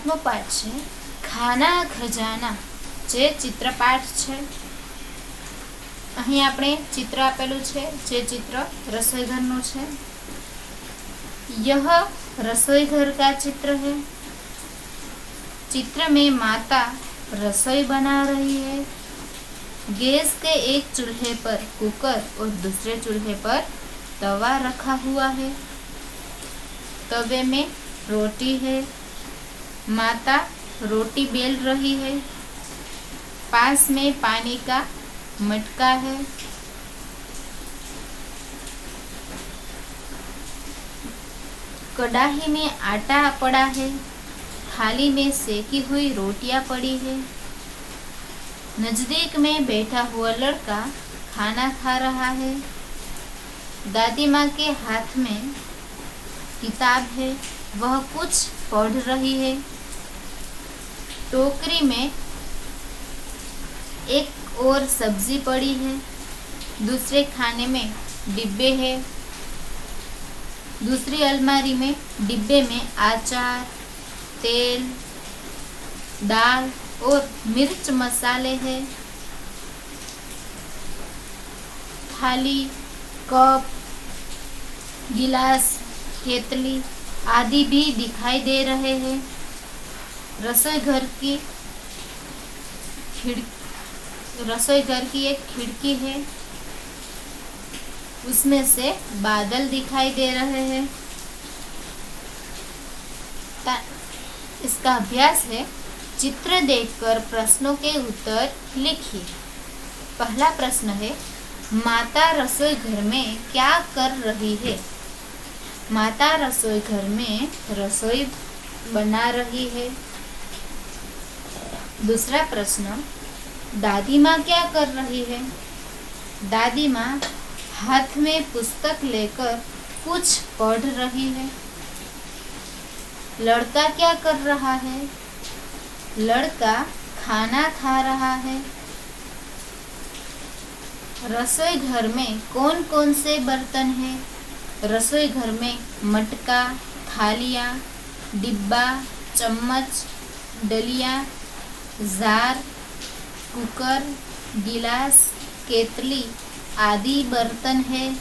सातमो पाठ छे खाना खजाना, जे चित्रपाठ छे। અહીં આપણે चित्र आपेलू छे, जे चित्र रसोई घरનું छे। यह रसोई घर का चित्र है। चित्र में माता रसोई बना रही है। गैस के एक चूल्हे पर कुकर और दूसरे चूल्हे पर तवा रखा हुआ है। तवे में रोटी है। माता रोटी बेल रही है। पास में पानी का मटका है। कढ़ाई में आटा पड़ा है। थाली में सेकी हुई रोटियां पड़ी है। नजदीक में बैठा हुआ लड़का खाना खा रहा है। दादी माँ के हाथ में किताब है, वह कुछ पढ़ रही है। टोकरी में एक और सब्जी पड़ी है। दूसरे खाने में डिब्बे है। दूसरी अलमारी में डिब्बे में अचार, तेल, दाल और मिर्च मसाले हैं। थाली, कप, गिलास, केतली आदि भी दिखाई दे रहे हैं। रसोई घर की एक खिड़की है, उसमें से बादल दिखाई दे रहे हैं। इसका अभ्यास है, चित्र देखकर प्रश्नों के उत्तर लिखिए। पहला प्रश्न है, माता रसोई घर में क्या कर रही है? माता रसोई घर में रसोई बना रही है। दूसरा प्रश्न, दादी माँ क्या कर रही है? दादी माँ हाथ में पुस्तक लेकर कुछ पढ़ रही है। लड़का क्या कर रहा है? लड़का खाना खा रहा है। रसोई घर में कौन कौन से बर्तन हैं? रसोई घर में मटका, थालियाँ, डिब्बा, चम्मच, डलिया, जार, कुकर, गिलास, केतली आदि बर्तन है।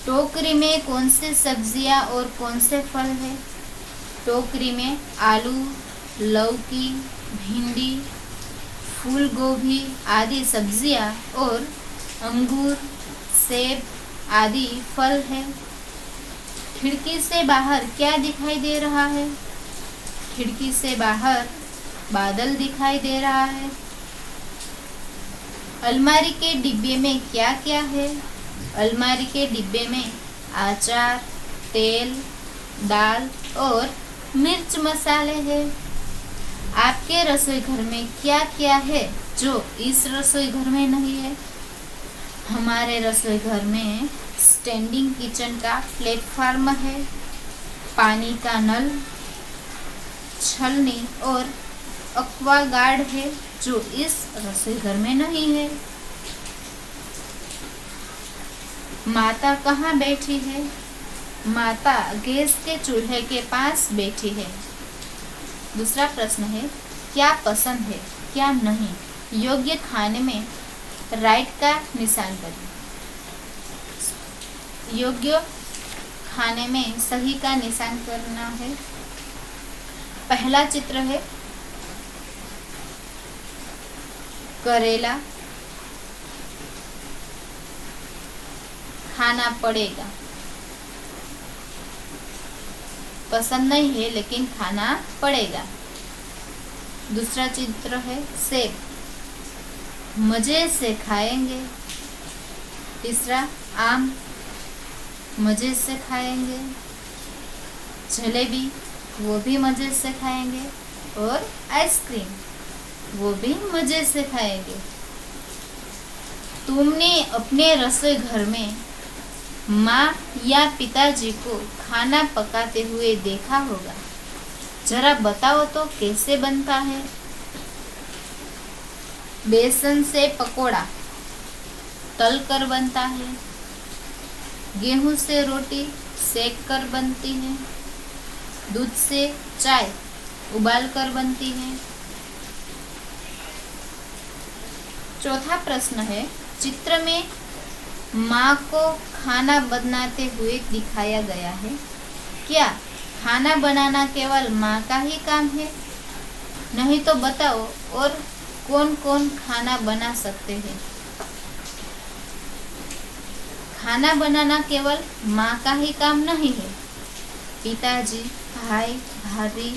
टोकरी में कौन से सब्जियां और कौन से फल है? टोकरी में आलू, लौकी, भिंडी, फूल गोभी आदि सब्जियां और अंगूर, सेब आदि फल है। खिड़की से बाहर क्या दिखाई दे रहा है? खिड़की से बाहर बादल दिखाई दे रहा है। अलमारी के डिब्बे में क्या क्या है? अलमारी के डिब्बे में अचार, तेल, दाल और मिर्च मसाले हैं। आपके रसोई घर में क्या क्या है जो इस रसोई घर में नहीं है? हमारे रसोई घर में स्टैंडिंग किचन का प्लेटफॉर्म है, पानी का नल, छलनी और एक्वागार्ड है जो इस रसोई घर में नहीं है। माता कहाँ बैठी है? माता गैस के चूल्हे के पास बैठी है। दूसरा प्रश्न है, क्या पसंद है, क्या नहीं? योग्य खाने में राइट का निशान करें। योग्य खाने में सही का निशान करना है। पहला चित्र है करेला, खाना पड़ेगा। पसंद नहीं है लेकिन खाना पड़ेगा। दूसरा चित्र है सेब, मजे से खाएंगे। तीसरा आम, मजे से खाएंगे। जलेबी, वो भी मजे से खाएंगे। और आइसक्रीम, वो भी मजे से खाएंगे। तुमने अपने रसोई घर में माँ या पिताजी को खाना पकाते हुए देखा होगा। जरा बताओ तो कैसे बनता है? बेसन से पकोड़ा तल कर बनता है। गेहूं से रोटी सेक कर बनती है। दूध से चाय उबालकर बनती है। चौथा प्रश्न है, चित्र में माँ को खाना बनाते हुए दिखाया गया है। क्या खाना बनाना केवल माँ का ही काम है? नहीं तो बताओ, और कौन कौन खाना बना सकते हैं? खाना बनाना केवल माँ का ही काम नहीं है। पिताजी, भाई, भाभी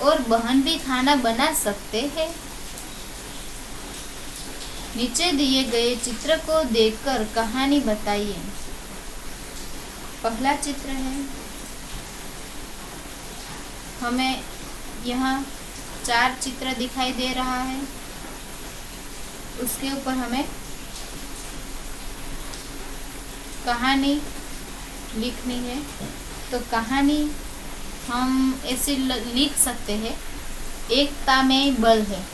और बहन भी खाना बना सकते हैं। नीचे दिए गए चित्र को देखकर कहानी बताइए। पहला चित्र है, हमें यहाँ 4 चित्र दिखाई दे रहा है। उसके ऊपर हमें कहानी लिखनी है। तो कहानी हम ऐसे लिख सकते हैं, एकता में बल है।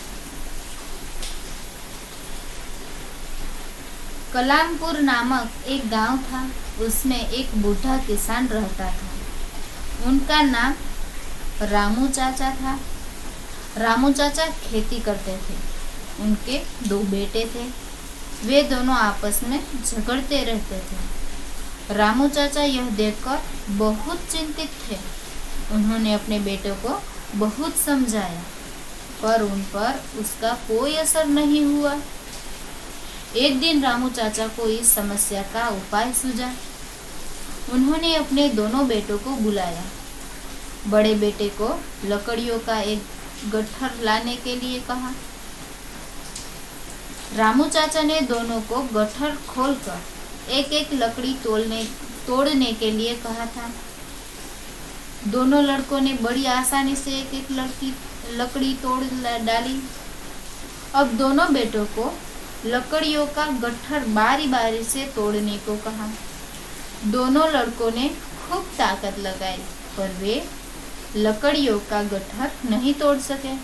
कलामपुर नामक एक गांव था। उसमें एक बूढ़ा किसान रहता था। उनका नाम रामू चाचा था। रामू चाचा खेती करते थे। उनके 2 बेटे थे। वे दोनों आपस में झगड़ते रहते थे। रामू चाचा यह देखकर बहुत चिंतित थे। उन्होंने अपने बेटों को बहुत समझाया, पर उन पर उसका कोई असर नहीं हुआ। एक दिन रामू चाचा को इस समस्या का उपाय सूझा। उन्होंने अपने दोनों बेटों को बुलाया। बड़े बेटे को लकड़ियों का एक गट्ठर लाने के लिए कहा। रामू चाचा ने दोनों को गट्ठर खोलकर एक एक लकड़ी तोड़ने के लिए कहा था। दोनों लड़कों ने बड़ी आसानी से एक एक लकड़ी तोड़ डाली। अब दोनों बेटों को लकड़ियों का गट्ठर बारी बारी से तोड़ने को कहा। दोनों लड़कों ने खूब ताकत लगाई, पर वे लकड़ियों का गट्ठर नहीं तोड़ सके।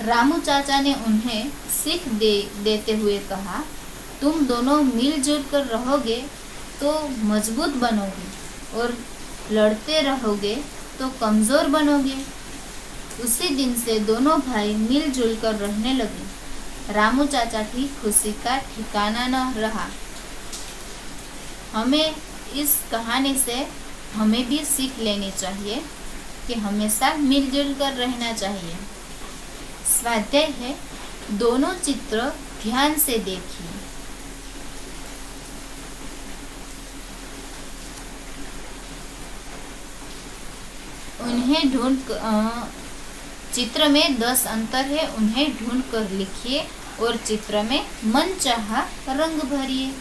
रामू चाचा ने उन्हें सीख देते हुए कहा, तुम दोनों मिलजुल कर रहोगे तो मजबूत बनोगे, और लड़ते रहोगे तो कमजोर बनोगे। उसी दिन से दोनों भाई मिलजुल कर रहने लगे। रामू चाचा की खुशी का ठिकाना न रहा। हमें इस कहानी से हमें भी सीख लेनी चाहिए कि हमेशा मिलजुल कर रहना चाहिए। स्वाध्याय है, दोनों चित्र ध्यान से देखिए। चित्र में 10 अंतर है, उन्हें ढूंढ कर लिखिए और चित्र में मनचाहा रंग भरिए।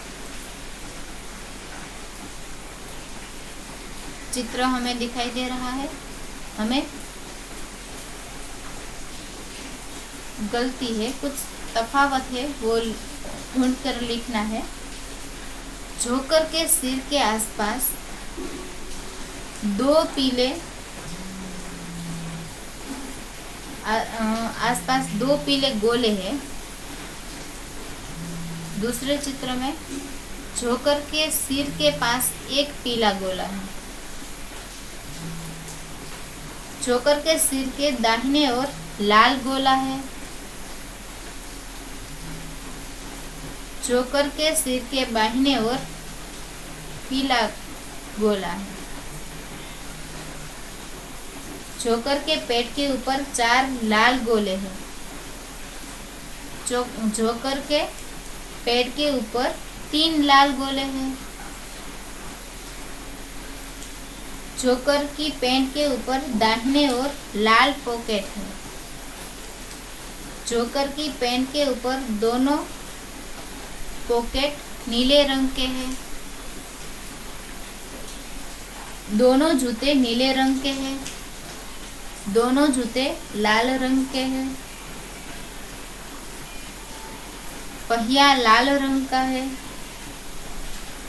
चित्र हमें दिखाई दे रहा है, हमें गलती है, कुछ तफावत है, वो ढूंढ कर लिखना है। जोकर के सिर के आसपास 2 पीले गोले हैं। दूसरे चित्र में जोकर के सिर के पास एक पीला गोला है। जोकर के सिर के दाहिने ओर लाल गोला है। जोकर के सिर के बाहिने ओर पीला गोला है। जोकर के पेट के ऊपर 4 लाल गोले हैं। जोकर के पेट के ऊपर 3 लाल गोले हैं। जोकर की पैंट के ऊपर दाहिने ओर लाल पॉकेट है। जोकर की पैंट के ऊपर दोनों पॉकेट नीले रंग के हैं। दोनों जूते नीले रंग के हैं। दोनों जूते लाल रंग के हैं। पहिया लाल रंग का है।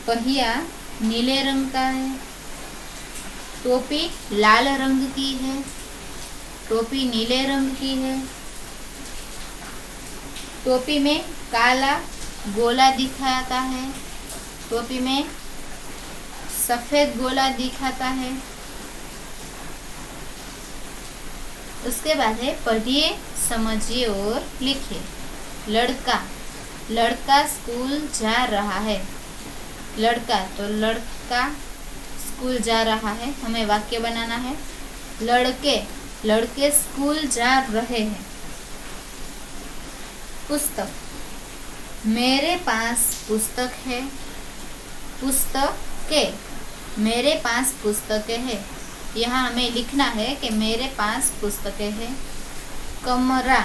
पहिया नीले रंग का है। टोपी लाल रंग की है। टोपी नीले रंग की है। टोपी में काला गोला दिखाता है। टोपी में सफेद गोला दिखाता है। उसके बाद है पढ़िए, समझिए और लिखिए। लड़का, लड़का स्कूल जा रहा है। लड़का, तो लड़का स्कूल जा रहा है, हमें वाक्य बनाना है। लड़के, लड़के स्कूल जा रहे हैं। पुस्तक, मेरे पास पुस्तक है। पुस्तकें, मेरे पास पुस्तकें हैं। यहाँ हमें लिखना है कि मेरे पास पुस्तकें हैं। कमरा,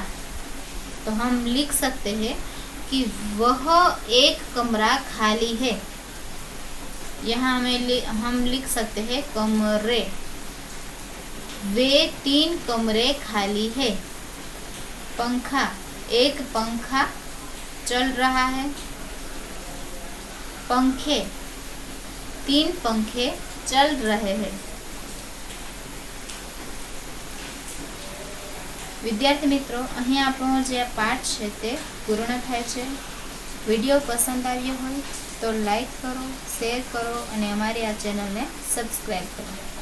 तो हम लिख सकते हैं कि वह एक कमरा खाली है। यहाँ हम लिख सकते हैं कमरे। वे 3 कमरे खाली है। पंखा, एक पंखा चल रहा है। पंखे, 3 पंखे चल रहे हैं। विद्यार्थी मित्रों, અહીં આપણો જે પાઠ છે તે પૂર્ણ થાય છે। વિડીયો પસંદ આવ્યો હોય તો લાઈક કરો, શેર કરો અને અમારી આ ચેનલને સબસ્ક્રાઈબ કરો।